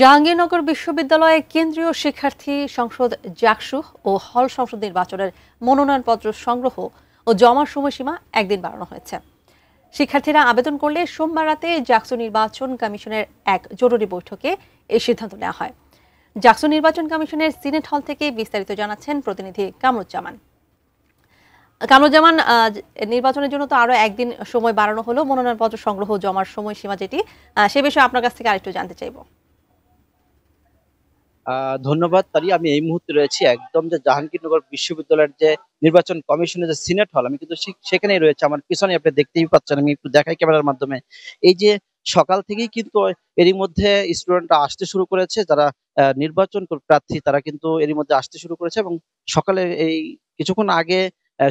জাহাঙ্গীরনগর বিশ্ববিদ্যালয়ে কেন্দ্রীয় শিক্ষার্থী সংসদ জাকসু ও হল সংসদ নির্বাচনের মনোনয়নপত্র সংগ্রহ ও জমার সময়সীমা একদিন বাড়ানো হয়েছে। শিক্ষার্থীরা আবেদন করলে সোমবার রাতে জাকসু নির্বাচন কমিশনের এক জরুরি বৈঠকে এই সিদ্ধান্ত নেওয়া হয়। জাকসু নির্বাচন কমিশনের সিনেট হল থেকে বিস্তারিত জানাচ্ছেন প্রতিনিধি কামরুজ্জামান। নির্বাচনের জন্য তো আরো একদিন সময় বাড়ানো হলো, মনোনয়নপত্র সংগ্রহ জমার সময়সীমা যেটি, সে বিষয়ে আপনার কাছ থেকে আরেকটু জানতে চাইবো। ধন্যবাদ তারি। আমি এই মুহূর্তে রয়েছি একদম যে জাহাঙ্গীরনগর বিশ্ববিদ্যালয়ের যে নির্বাচন কমিশনের যে সিনেট হল, আমি কিন্তু সেখানেই রয়েছে। আমার পিছনে আপনি দেখতেই পাচ্ছেন, আমি একটু দেখাই ক্যামেরার মাধ্যমে। এই যে সকাল থেকেই কিন্তু এরই মধ্যে স্টুডেন্টরা আসতে শুরু করেছে, যারা নির্বাচন প্রার্থী তারা কিন্তু এরই মধ্যে আসতে শুরু করেছে এবং সকালে এই কিছুক্ষণ আগে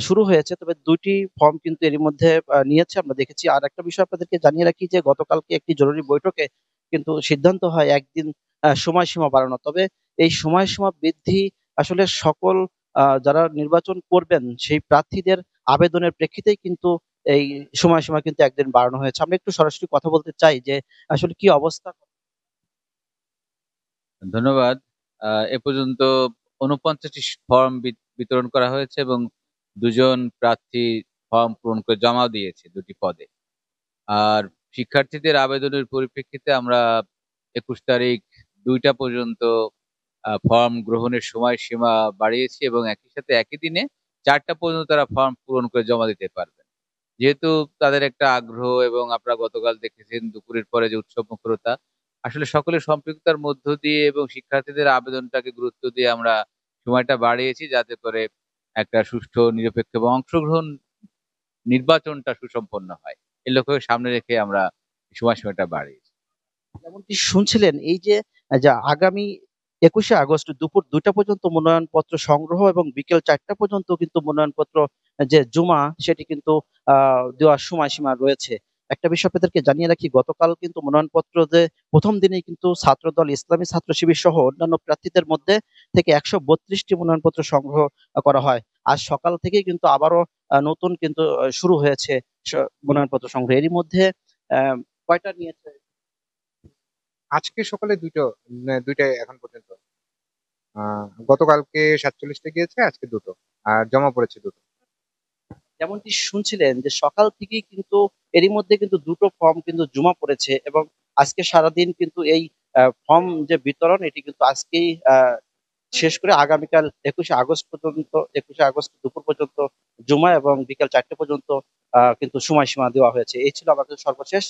শুরু হয়েছে। তবে দুইটি ফর্ম কিন্তু এরই মধ্যে নিয়েছে, আমরা দেখেছি। আর একটা বিষয় আপনাদেরকে জানিয়ে রাখি যে গতকালকে একটি জরুরি বৈঠকে কিন্তু সিদ্ধান্ত হয় একদিন সময়সীমা বাড়ানো। তবে এই সময়সীমা বৃদ্ধি আসলে সকল যারা নির্বাচন করবেন সেই প্রার্থীদের আবেদনের প্রেক্ষিতেই কিন্তু এই সময়সীমা কিন্তু একদিন বাড়ানো হয়েছে। আমরা একটু সরাসরি কথা বলতে চাই যে আসলে কি অবস্থা। ধন্যবাদ। এ পর্যন্ত ৪৯টি ফর্ম বিতরণ করা হয়েছে এবং ২ জন প্রার্থী ফর্ম পূরণ করে জমাও দিয়েছে ২ টি পদে। আর শিক্ষার্থীদের আবেদনের পরিপ্রেক্ষিতে আমরা ২১ তারিখ ২টা পর্যন্ত ফর্ম গ্রহণের সময়সীমা বাড়িয়েছি এবং একই সাথে একই দিনে ৪টা পর্যন্ত তারা ফর্ম পূরণ করে জমা দিতে পারবেন। যেহেতু তাদের একটা আগ্রহ এবং আপনারা গতকাল দেখেছেন দুপুরের পরে যে উৎসবমুখরতা, আসলে সকলের সম্পৃক্ততার মধ্য দিয়ে এবং শিক্ষার্থীদের আবেদনটাকে গুরুত্ব দিয়ে আমরা সময়টা বাড়িয়েছি, যাতে করে একটা সুষ্ঠু, নিরপেক্ষ এবং অংশগ্রহণ নির্বাচনটা সুসম্পন্ন হয়। এই লক্ষ্যকে সামনে রেখে আমরা সময়সীমাটা বাড়িয়েছি। যেমনটি শুনছিলেন, এই যে যা আগামী ২১শে আগস্ট দুপুর ২টা পর্যন্ত মনোনয়নপত্র সংগ্রহ এবং বিকেল ৪টা পর্যন্ত কিন্তু মনোনয়নপত্র যে জমা সেটি কিন্তু দেওয়ার সময়সীমা রয়েছে। একটা বিষয় আপনাদেরকে জানিয়ে রাখি, গতকাল কিন্তু মনোনয়নপত্র যে প্রথম দিনেই কিন্তু ছাত্রদল, ইসলামী ছাত্র শিবির সহ অন্যান্য প্রার্থীদের মধ্যে থেকে ১৩২টি মনোনয়নপত্র সংগ্রহ করা হয়। আজ সকাল থেকেই কিন্তু আবারও নতুন কিন্তু শুরু হয়েছে মনোনয়নপত্র সংগ্রহ। এরই মধ্যে কয়টা নিয়েছে? আজকে সকালে দুইটায় এখন পর্যন্ত। গতকালকে ৪৭টা গিয়েছে, আজকে দুটো, আর জমা পড়েছে দুটো। যেমনটি শুনছিলেন যে সকাল থেকেই কিন্তু এরই মধ্যে কিন্তু দুটো ফর্ম কিন্তু জমা পড়েছে এবং আজকে সারাদিন কিন্তু এই ফর্ম যে বিতরণ এটি কিন্তু আজকেই শেষ করে আগামীকাল ২১শে আগস্ট দুপুর পর্যন্ত জমা এবং বিকাল ৪টে পর্যন্ত কিন্তু সময়সীমা দেওয়া হয়েছে। এই ছিল আমাদের সর্বশেষ।